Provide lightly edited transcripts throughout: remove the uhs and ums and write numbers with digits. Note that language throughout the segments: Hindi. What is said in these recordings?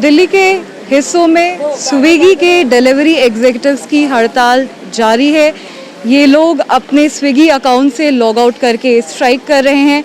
दिल्ली के हिस्सों में स्विगी के डिलीवरी एग्जीक्यूटिव्स की हड़ताल जारी है। ये लोग अपने स्विगी अकाउंट से लॉग आउट करके स्ट्राइक कर रहे हैं।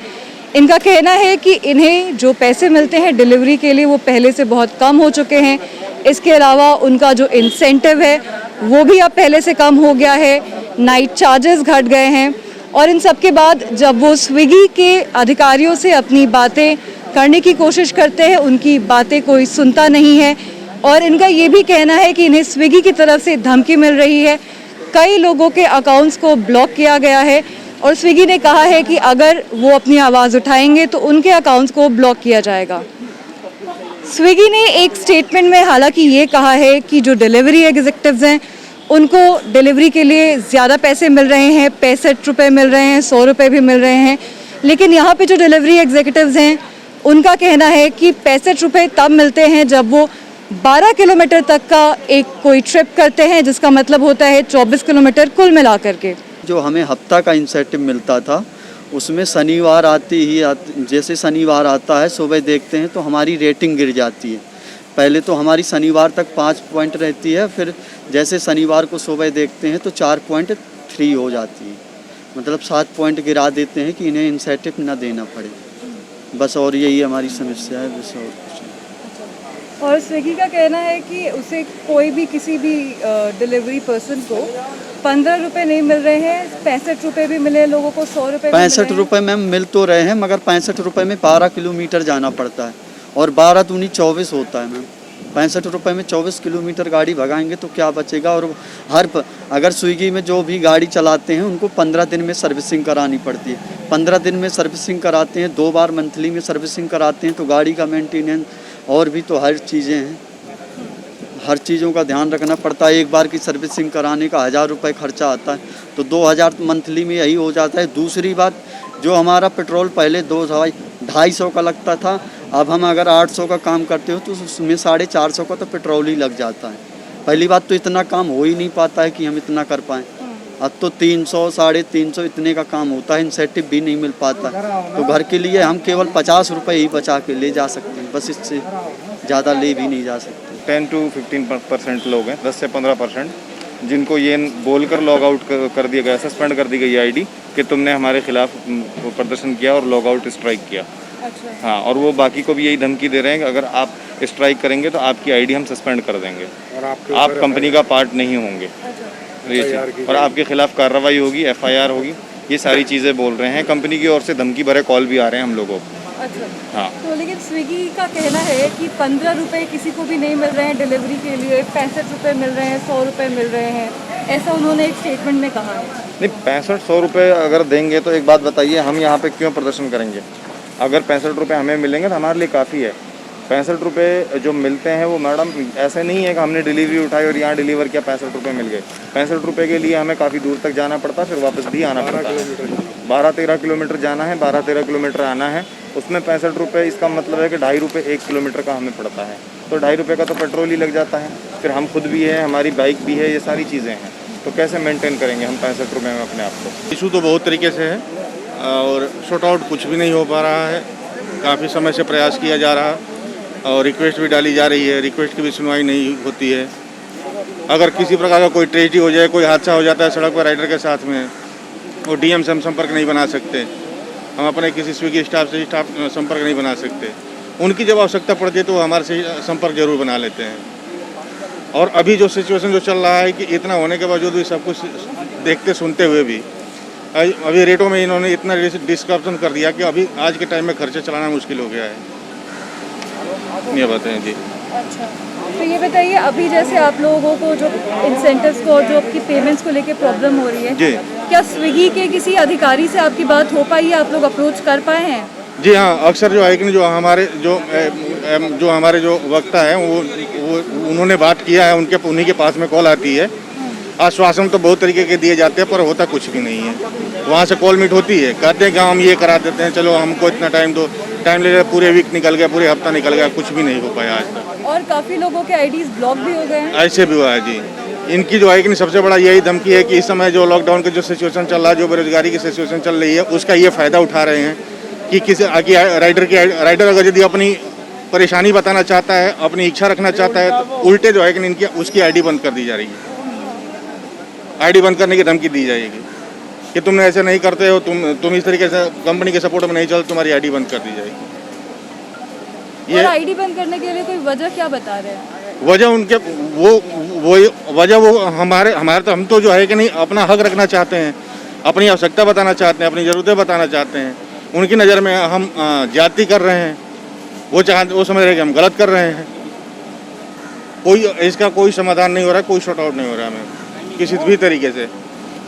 इनका कहना है कि इन्हें जो पैसे मिलते हैं डिलीवरी के लिए वो पहले से बहुत कम हो चुके हैं। इसके अलावा उनका जो इंसेंटिव है वो भी अब पहले से कम हो गया है। नाइट चार्जेस घट गए हैं और इन सब के बाद जब वो स्विगी के अधिकारियों से अपनी बातें करने की कोशिश करते हैं उनकी बातें कोई सुनता नहीं है। और इनका ये भी कहना है कि इन्हें स्विगी की तरफ से धमकी मिल रही है। कई लोगों के अकाउंट्स को ब्लॉक किया गया है और स्विगी ने कहा है कि अगर वो अपनी आवाज़ उठाएंगे तो उनके अकाउंट्स को ब्लॉक किया जाएगा। स्विगी ने एक स्टेटमेंट में हालांकि ये कहा है कि जो डिलीवरी एग्जीक्यूटिव्स हैं उनको डिलीवरी के लिए ज़्यादा पैसे मिल रहे हैं, 65 रुपये मिल रहे हैं, 100 रुपये भी मिल रहे हैं। लेकिन यहाँ पे जो डिलीवरी एग्जीक्यूटिव्स हैं उनका कहना है कि 65 रुपये तब मिलते हैं जब वो 12 किलोमीटर तक का एक कोई ट्रिप करते हैं, जिसका मतलब होता है 24 किलोमीटर कुल मिला करके। जो हमें हफ्ता का इंसेंटिव मिलता था उसमें शनिवार जैसे शनिवार आता है सुबह देखते हैं तो हमारी रेटिंग गिर जाती है। पहले तो हमारी शनिवार तक 5 पॉइंट रहती है, फिर जैसे शनिवार को सुबह देखते हैं तो 4.3 हो जाती है। मतलब 7 पॉइंट गिरा देते हैं कि इन्हें इंसेंटिव ना देना पड़े। बस और यही हमारी समस्या है, बस और कुछ नहीं। और स्विगी का कहना है कि उसे कोई भी किसी भी डिलीवरी पर्सन को 15 रुपये नहीं मिल रहे हैं, 65 रुपये भी मिले लोगों को, 100 रुपये 65 रुपये मैम मिल तो रहे हैं मगर 65 रुपये में 12 किलोमीटर जाना पड़ता है और 12 दूनी 24 होता है मैम। 65 रुपये में 24 किलोमीटर गाड़ी भगाएंगे तो क्या बचेगा। और अगर स्विगी में जो भी गाड़ी चलाते हैं उनको 15 दिन में सर्विसिंग करानी पड़ती है। 15 दिन में सर्विसिंग कराते हैं, 2 बार मंथली में सर्विसिंग कराते हैं तो गाड़ी का मेंटेनेंस और भी तो हर चीज़ें हैं, हर चीज़ों का ध्यान रखना पड़ता है। एक बार की सर्विसिंग कराने का 1000 रुपये खर्चा आता है तो 2000 मंथली में यही हो जाता है। दूसरी बात, जो हमारा पेट्रोल पहले 200-250 का लगता था, अब हम अगर 800 का काम करते हो तो उसमें 450 का तो पेट्रोल ही लग जाता है। पहली बात तो इतना काम हो ही नहीं पाता है कि हम इतना कर पाएँ। अब तो 300, 350 इतने का काम होता है, इंसेंटिव भी नहीं मिल पाता। तो घर के लिए हम केवल 50 रुपये ही बचा के ले जा सकते हैं, बस इससे ज़्यादा ले भी नहीं जा सकते। 10 to 15% लोग हैं, 10 से 15%, जिनको ये बोलकर लॉग आउट कर दिया गया, सस्पेंड कर दी गई आईडी कि तुमने हमारे खिलाफ प्रदर्शन किया और लॉग आउट स्ट्राइक किया। अच्छा। हाँ, और वो बाकी को भी यही धमकी दे रहे हैं कि अगर आप स्ट्राइक करेंगे तो आपकी आईडी हम सस्पेंड कर देंगे और आप कंपनी का पार्ट नहीं होंगे। और आपके खिलाफ कार्रवाई होगी, FIR होगी, ये सारी चीज़ें बोल रहे हैं। कंपनी की ओर से धमकी भरे कॉल भी आ रहे हैं हम लोगों को। अच्छा। हाँ, तो लेकिन स्विगी का कहना है कि 15 रुपये किसी को भी नहीं मिल रहे हैं डिलीवरी के लिए, 65 रुपये मिल रहे हैं, 100 रुपये मिल रहे हैं, ऐसा उन्होंने एक स्टेटमेंट में कहा है। नहीं, 65-100 रुपये अगर देंगे तो एक बात बताइए, हम यहाँ पे क्यों प्रदर्शन करेंगे? अगर 65 रुपये हमें मिलेंगे तो हमारे लिए काफ़ी है। 65 रुपये जो मिलते हैं वो मैडम ऐसे नहीं है कि हमने डिलीवरी उठाई और यहाँ डिलीवर किया 65 रुपये मिल गए। 65 रुपये के लिए हमें काफ़ी दूर तक जाना पड़ता है, फिर वापस भी आना पड़ता है। 12-13 किलोमीटर जाना है, 12-13 किलोमीटर आना है, उसमें 65 रुपये, इसका मतलब है कि 2.5 रुपये 1 किलोमीटर का हमें पड़ता है। तो 2.5 रुपये का तो पेट्रोल ही लग जाता है, फिर हम खुद भी है, हमारी बाइक भी है, ये सारी चीज़ें हैं। तो कैसे मेंटेन करेंगे हम 65 रुपये में अपने आप को? इशू तो बहुत तरीके से है और शॉर्ट आउट कुछ भी नहीं हो पा रहा है। काफ़ी समय से प्रयास किया जा रहा और रिक्वेस्ट भी डाली जा रही है, रिक्वेस्ट की भी सुनवाई नहीं होती है। अगर किसी प्रकार का कोई ट्रेजेडी हो जाए, कोई हादसा हो जाता है सड़क पर राइडर के साथ में, वो DM से हम संपर्क नहीं बना सकते, हम अपने किसी स्विगी स्टाफ से संपर्क नहीं बना सकते। उनकी जब आवश्यकता पड़ती है तो वो हमारे से संपर्क जरूर बना लेते हैं। और अभी जो सिचुएशन जो चल रहा है कि इतना होने के बावजूद भी सब कुछ देखते सुनते हुए भी अभी रेटों में इन्होंने इतना डिस्क्रप्शन कर दिया कि अभी आज के टाइम में खर्चे चलाना मुश्किल हो गया है। ये बातें हैं जी। अच्छा, तो ये बताइए, अभी जैसे आप लोगों को जो इंसेंटिव्स को और जो आपकी पेमेंट्स को लेके प्रॉब्लम हो रही है जी, क्या स्विगी के किसी अधिकारी से आपकी बात हो पाई है, आप लोग अप्रोच कर पाए हैं? जी हाँ, अक्सर जो है कि जो हमारे जो वक्ता हैं वो उन्होंने बात किया है, उन्हीं के पास में कॉल आती है। आश्वासन तो बहुत तरीके के दिए जाते हैं पर होता कुछ भी नहीं है। वहाँ से कॉल मीट होती है, कहते हैं कि हम ये करा देते हैं, चलो हमको इतना टाइम दो, टाइम ले, पूरे वीक निकल गया, पूरे हफ्ता निकल गया, कुछ भी नहीं हो पाया आज तक। और काफ़ी लोगों के आईडीज ब्लॉक भी हो गए हैं। ऐसे भी हुआ है जी। इनकी जो है कि सबसे बड़ा यही धमकी है कि इस समय जो लॉकडाउन का जो सिचुएशन चल रहा है, जो बेरोजगारी की सिचुएशन चल रही है, उसका ये फ़ायदा उठा रहे हैं कि राइडर अगर यदि अपनी परेशानी बताना चाहता है, अपनी इच्छा रखना चाहता है, तो उल्टे जो है कि इनकी उसकी आईडी बंद कर दी जा रही है। आईडी बंद करने की धमकी दी जाएगी कि तुमने ऐसे नहीं करते हो, तुम इस तरीके से कंपनी के सपोर्ट में नहीं चलते, तुम्हारी आईडी बंद कर दी जाएगी। और आईडी बंद करने के लिए कोई वजह क्या बता रहे हैं? वजह उनके वो हमारे तो हम तो जो है कि नहीं अपना हक रखना चाहते हैं, अपनी आवश्यकता बताना चाहते हैं, अपनी ज़रूरतें बताना चाहते हैं। उनकी नज़र में हम ज्यादती कर रहे हैं, वो समझ रहे हैं कि हम गलत कर रहे हैं। इसका कोई समाधान नहीं हो रहा है, कोई शॉर्ट आउट नहीं हो रहा है हमें किसी भी तरीके से।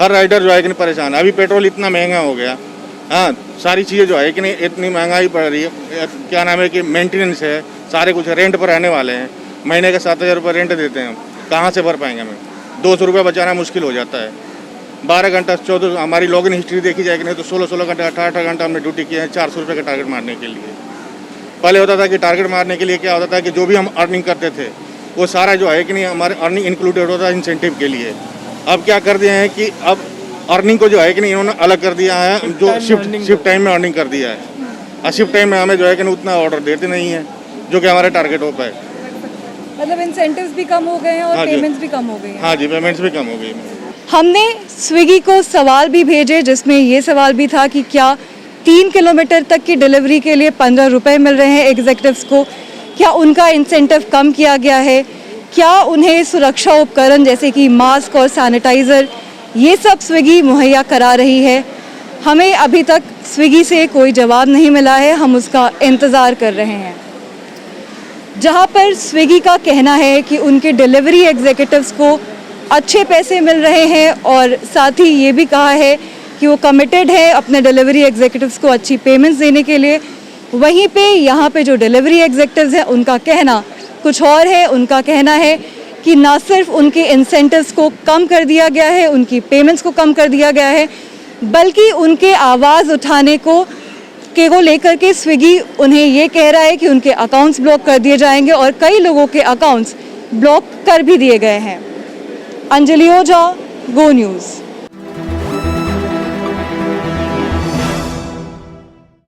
हर राइडर जो है कि नहीं परेशान है। अभी पेट्रोल इतना महंगा हो गया, हाँ, सारी चीज़ें जो है कि नहीं इतनी महंगाई पड़ रही है। क्या नाम है कि मेंटेनेंस है, सारे कुछ रेंट पर रहने वाले हैं। महीने का 7,000 रुपये रेंट देते हैं, हम कहाँ से भर पाएंगे? हमें 200 रुपये बचाना मुश्किल हो जाता है। 12 घंटा 14 हमारी लॉगिन हिस्ट्री देखी जाएगी नहीं तो 16 घंटा 18 घंटा हमने ड्यूटी किया है 400 रुपये का टारगेट मारने के लिए। पहले होता था कि टारगेट मारने के लिए क्या होता था कि जो भी हम अर्निंग करते थे वो सारा जो है कि नहीं हमारे अर्निंग इंक्लूडेड होता है इंसेंटिव के लिए। अब क्या कर दिए हैं कि अब अर्निंग को जो है कि नहीं इन्होंने अलग कर दिया है, जो शिफ्ट टाइम में अर्निंग कर दिया है। और शिफ्ट टाइम में हमें जो है कि उतना ऑर्डर देते नहीं है जो कि हमारे टारगेट हो पाए। मतलब इंसेंटिव्स भी कम हो गए हैं और पेमेंट्स भी कम हो गई हैं। हाँ जी, पेमेंट्स भी कम हो गई। हमने स्विगी को सवाल भी भेजे जिसमें ये सवाल भी था कि क्या 3 किलोमीटर तक की डिलीवरी के लिए 15 रुपये मिल रहे हैं एग्जीक्यूटिव्स को, क्या उनका इंसेंटिव कम किया गया है, क्या उन्हें सुरक्षा उपकरण जैसे कि मास्क और सैनिटाइज़र ये सब स्विगी मुहैया करा रही है। हमें अभी तक स्विगी से कोई जवाब नहीं मिला है, हम उसका इंतज़ार कर रहे हैं। जहां पर स्विगी का कहना है कि उनके डिलीवरी एग्जीक्यूटिव्स को अच्छे पैसे मिल रहे हैं और साथ ही ये भी कहा है कि वो कमिटेड है अपने डिलीवरी एग्जीक्यूटिव्स को अच्छी पेमेंट्स देने के लिए, वहीं पे यहाँ पे जो डिलीवरी एग्जीक्यूटिव्स हैं उनका कहना कुछ और है। उनका कहना है कि ना सिर्फ उनके इंसेंटिव्स को कम कर दिया गया है, उनकी पेमेंट्स को कम कर दिया गया है, बल्कि उनके आवाज़ उठाने को लेकर के स्विगी उन्हें ये कह रहा है कि उनके अकाउंट्स ब्लॉक कर दिए जाएंगे और कई लोगों के अकाउंट्स ब्लॉक कर भी दिए गए हैं। अंजलि ओझा, गो न्यूज़।